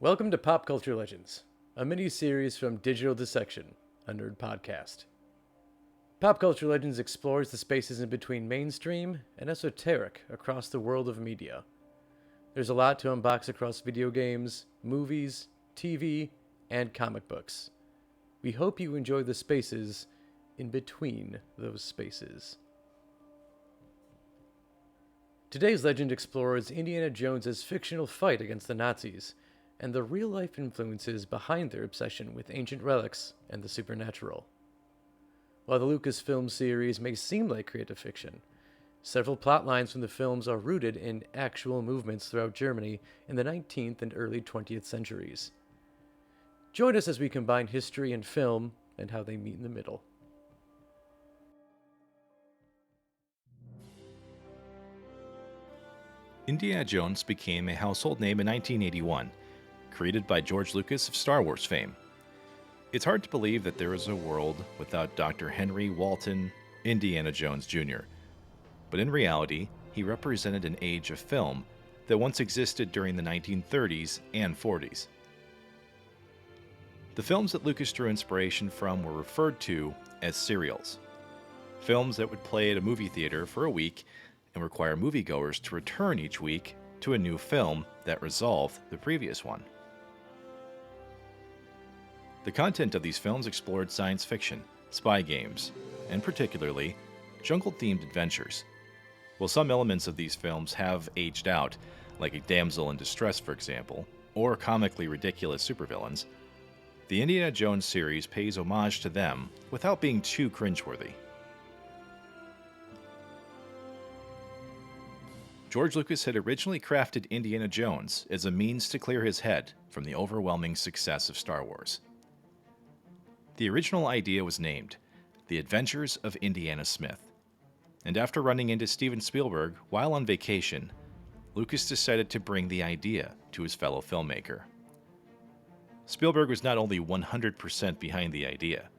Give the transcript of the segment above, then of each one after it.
Welcome to Pop Culture Legends, a mini-series from Digital Dissection, a nerd podcast. Pop Culture Legends explores the spaces in between mainstream and esoteric across the world of media. There's a lot to unbox across video games, movies, TV, and comic books. We hope you enjoy the spaces in between those spaces. Today's legend explores Indiana Jones's fictional fight against the Nazis and the real-life influences behind their obsession with ancient relics and the supernatural. While the Lucasfilm series may seem like creative fiction, several plot lines from the films are rooted in actual movements throughout Germany in the 19th and early 20th centuries. Join us as we combine history and film and how they meet in the middle. Indiana Jones became a household name in 1981, created by George Lucas of Star Wars fame. It's hard to believe that there is a world without Dr. Henry Walton Indiana Jones Jr., but in reality, he represented an age of film that once existed during the 1930s and 40s. The films that Lucas drew inspiration from were referred to as serials, films that would play at a movie theater for a week and require moviegoers to return each week to a new film that resolved the previous one. The content of these films explored science fiction, spy games, and particularly jungle-themed adventures. While some elements of these films have aged out, like a damsel in distress for example, or comically ridiculous supervillains, the Indiana Jones series pays homage to them without being too cringeworthy. George Lucas had originally crafted Indiana Jones as a means to clear his head from the overwhelming success of Star Wars. The original idea was named The Adventures of Indiana Smith, and after running into Steven Spielberg while on vacation, Lucas decided to bring the idea to his fellow filmmaker. Spielberg was not only 100% behind the idea,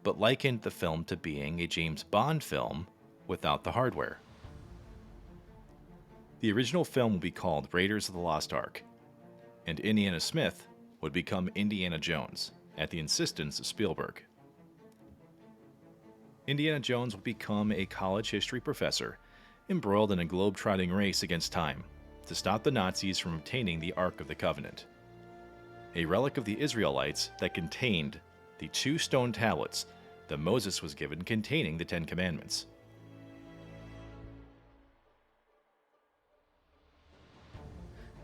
but likened the film to being a James Bond film without the hardware. The original film would be called Raiders of the Lost Ark, and Indiana Smith would become Indiana Jones at the insistence of Spielberg. Indiana Jones would become a college history professor, embroiled in a globe-trotting race against time to stop the Nazis from obtaining the Ark of the Covenant, a relic of the Israelites that contained the 2 stone tablets that Moses was given containing the 10 Commandments.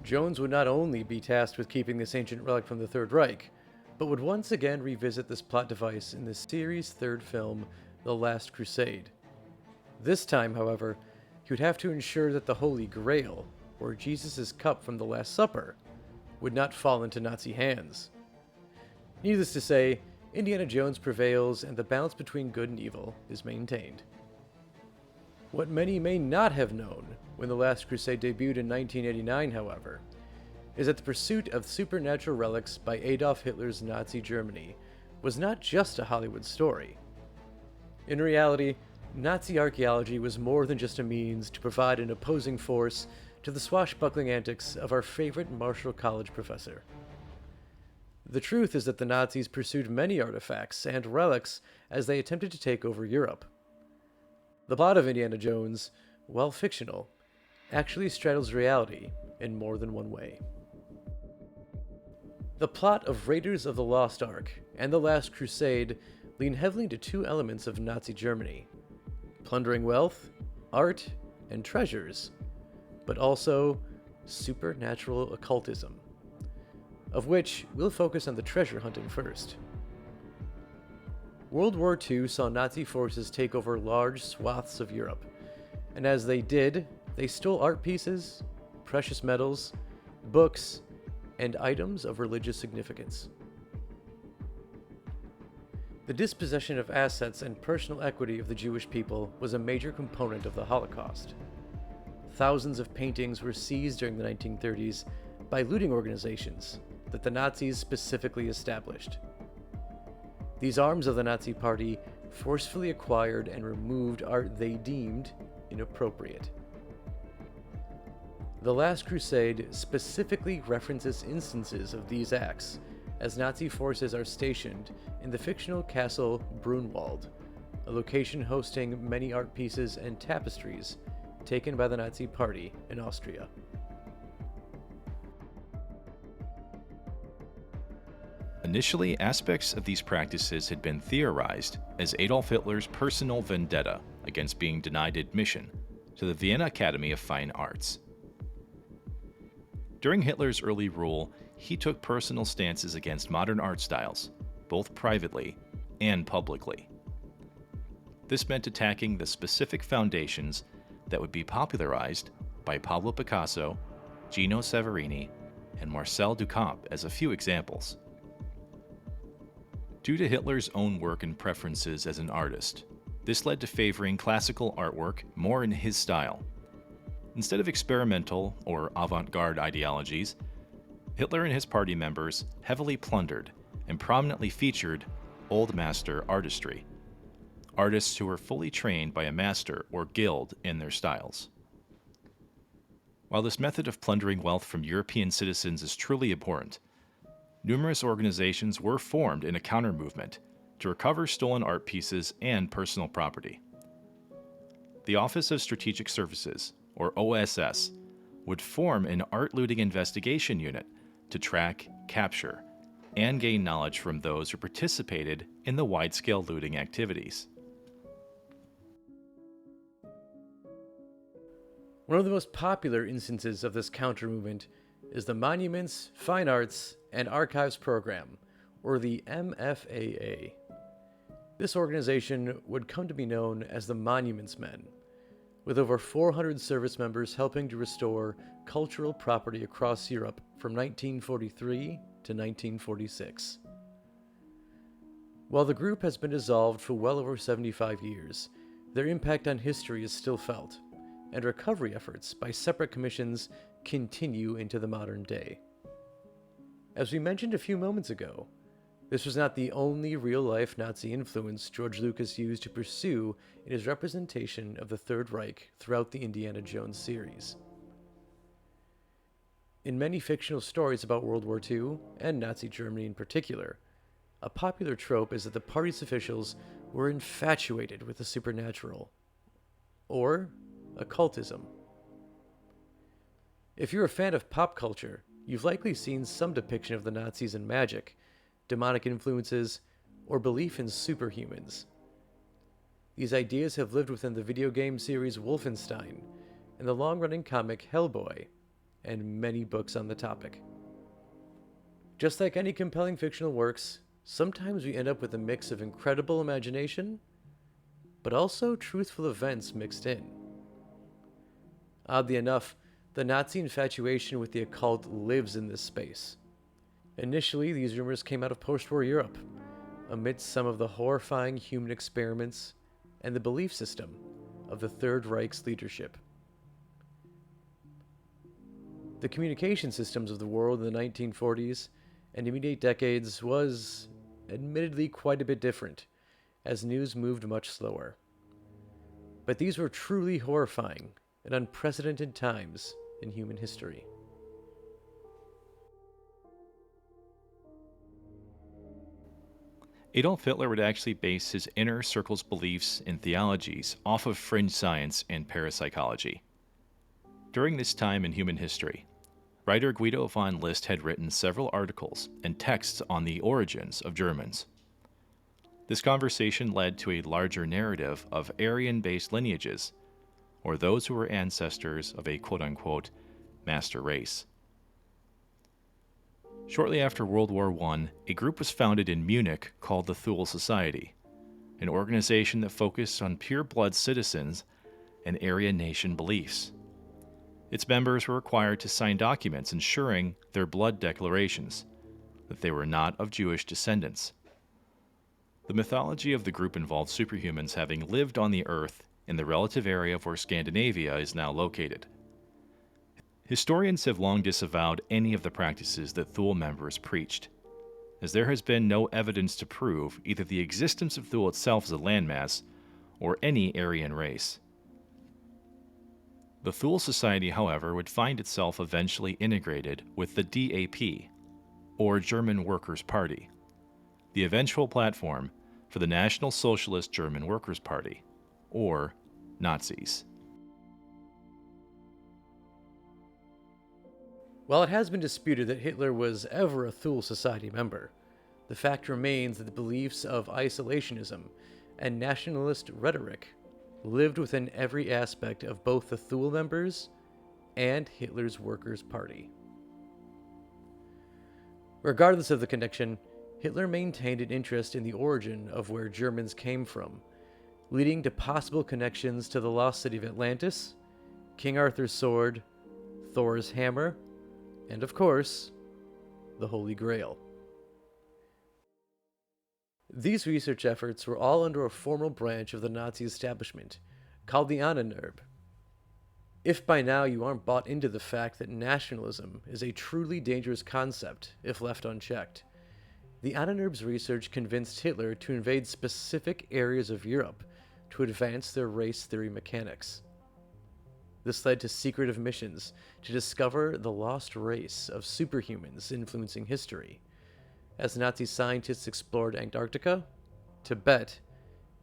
Jones would not only be tasked with keeping this ancient relic from the Third Reich, but would once again revisit this plot device in the series' third film, The Last Crusade. This time, however, he would have to ensure that the Holy Grail, or Jesus' cup from the Last Supper, would not fall into Nazi hands. Needless to say, Indiana Jones prevails and the balance between good and evil is maintained. What many may not have known when The Last Crusade debuted in 1989, however, is that the pursuit of supernatural relics by Adolf Hitler's Nazi Germany was not just a Hollywood story. In reality, Nazi archaeology was more than just a means to provide an opposing force to the swashbuckling antics of our favorite Marshall College professor. The truth is that the Nazis pursued many artifacts and relics as they attempted to take over Europe. The plot of Indiana Jones, while fictional, actually straddles reality in more than one way. The plot of Raiders of the Lost Ark and The Last Crusade lean heavily into 2 elements of Nazi Germany: plundering wealth, art, and treasures, but also supernatural occultism, of which we'll focus on the treasure hunting first. World War II saw Nazi forces take over large swaths of Europe, and as they did, they stole art pieces, precious metals, books, and items of religious significance. The dispossession of assets and personal equity of the Jewish people was a major component of the Holocaust. Thousands of paintings were seized during the 1930s by looting organizations that the Nazis specifically established. These arms of the Nazi Party forcefully acquired and removed art they deemed inappropriate. The Last Crusade specifically references instances of these acts, as Nazi forces are stationed in the fictional castle Brunwald, a location hosting many art pieces and tapestries taken by the Nazi Party in Austria. Initially, aspects of these practices had been theorized as Adolf Hitler's personal vendetta against being denied admission to the Vienna Academy of Fine Arts. During Hitler's early rule, he took personal stances against modern art styles, both privately and publicly. This meant attacking the specific foundations that would be popularized by Pablo Picasso, Gino Severini, and Marcel Duchamp as a few examples. Due to Hitler's own work and preferences as an artist, this led to favoring classical artwork more in his style. Instead of experimental or avant-garde ideologies, Hitler and his party members heavily plundered and prominently featured old master artistry, artists who were fully trained by a master or guild in their styles. While this method of plundering wealth from European citizens is truly important, numerous organizations were formed in a counter-movement to recover stolen art pieces and personal property. The Office of Strategic Services, or OSS, would form an art looting investigation unit to track, capture, and gain knowledge from those who participated in the wide-scale looting activities. One of the most popular instances of this counter-movement is the Monuments, Fine Arts, and Archives Program, or the MFAA. This organization would come to be known as the Monuments Men, with over 400 service members helping to restore cultural property across Europe from 1943 to 1946. While the group has been dissolved for well over 75 years, their impact on history is still felt, and recovery efforts by separate commissions continue into the modern day. As we mentioned a few moments ago, this was not the only real-life Nazi influence George Lucas used to pursue in his representation of the Third Reich throughout the Indiana Jones series. In many fictional stories about World War II, and Nazi Germany in particular, a popular trope is that the party's officials were infatuated with the supernatural, or occultism. If you're a fan of pop culture, you've likely seen some depiction of the Nazis in magic, demonic influences, or belief in superhumans. These ideas have lived within the video game series Wolfenstein, and the long-running comic Hellboy, and many books on the topic. Just like any compelling fictional works, sometimes we end up with a mix of incredible imagination, but also truthful events mixed in. Oddly enough, the Nazi infatuation with the occult lives in this space. Initially, these rumors came out of post-war Europe, amidst some of the horrifying human experiments and the belief system of the Third Reich's leadership. The communication systems of the world in the 1940s and immediate decades was, admittedly, quite a bit different, as news moved much slower. But these were truly horrifying and unprecedented times in human history. Adolf Hitler would actually base his inner circle's beliefs and theologies off of fringe science and parapsychology. During this time in human history, writer Guido von List had written several articles and texts on the origins of Germans. This conversation led to a larger narrative of Aryan-based lineages, or those who were ancestors of a quote-unquote master race. Shortly after World War I, a group was founded in Munich called the Thule Society, an organization that focused on pure-blood citizens and Aryan nation beliefs. Its members were required to sign documents ensuring their blood declarations, that they were not of Jewish descendants. The mythology of the group involved superhumans having lived on the Earth in the relative area of where Scandinavia is now located. Historians have long disavowed any of the practices that Thule members preached, as there has been no evidence to prove either the existence of Thule itself as a landmass or any Aryan race. The Thule Society, however, would find itself eventually integrated with the DAP, or German Workers' Party, the eventual platform for the National Socialist German Workers' Party, or Nazis. While it has been disputed that Hitler was ever a Thule Society member, the fact remains that the beliefs of isolationism and nationalist rhetoric lived within every aspect of both the Thule members and Hitler's Workers' Party. Regardless of the connection, Hitler maintained an interest in the origin of where Germans came from, leading to possible connections to the lost city of Atlantis, King Arthur's sword, Thor's hammer, and of course, the Holy Grail. These research efforts were all under a formal branch of the Nazi establishment, called the Ahnenerbe. If by now you aren't bought into the fact that nationalism is a truly dangerous concept if left unchecked, the Ahnenerbe's research convinced Hitler to invade specific areas of Europe to advance their race theory mechanics. This led to secretive missions to discover the lost race of superhumans influencing history, as Nazi scientists explored Antarctica, Tibet,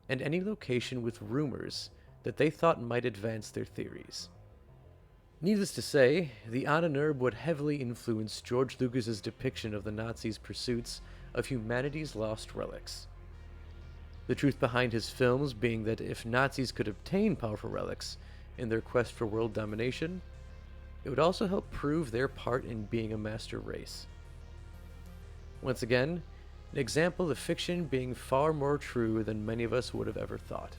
and any location with rumors that they thought might advance their theories. Needless to say, the Ahnenerbe would heavily influence George Lucas's depiction of the Nazis' pursuits of humanity's lost relics. The truth behind his films being that if Nazis could obtain powerful relics in their quest for world domination, it would also help prove their part in being a master race. Once again, an example of fiction being far more true than many of us would have ever thought.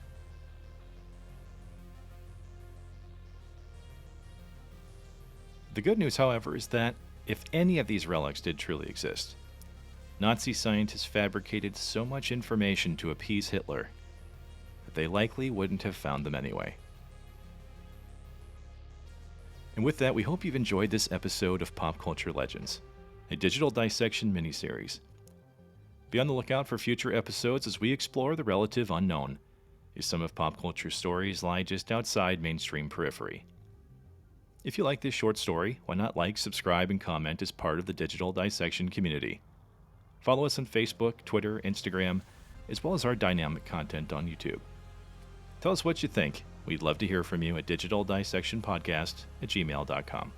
The good news, however, is that if any of these relics did truly exist, Nazi scientists fabricated so much information to appease Hitler that they likely wouldn't have found them anyway. And with that, we hope you've enjoyed this episode of Pop Culture Legends, a digital dissection miniseries. Be on the lookout for future episodes as we explore the relative unknown, as some of pop culture stories lie just outside mainstream periphery. If you like this short story, why not like, subscribe, and comment as part of the digital dissection community? Follow us on Facebook, Twitter, Instagram, as well as our dynamic content on YouTube. Tell us what you think. We'd love to hear from you at digitaldissectionpodcast@gmail.com.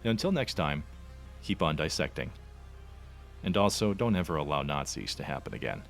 And until next time, keep on dissecting. And also, don't ever allow Nazis to happen again.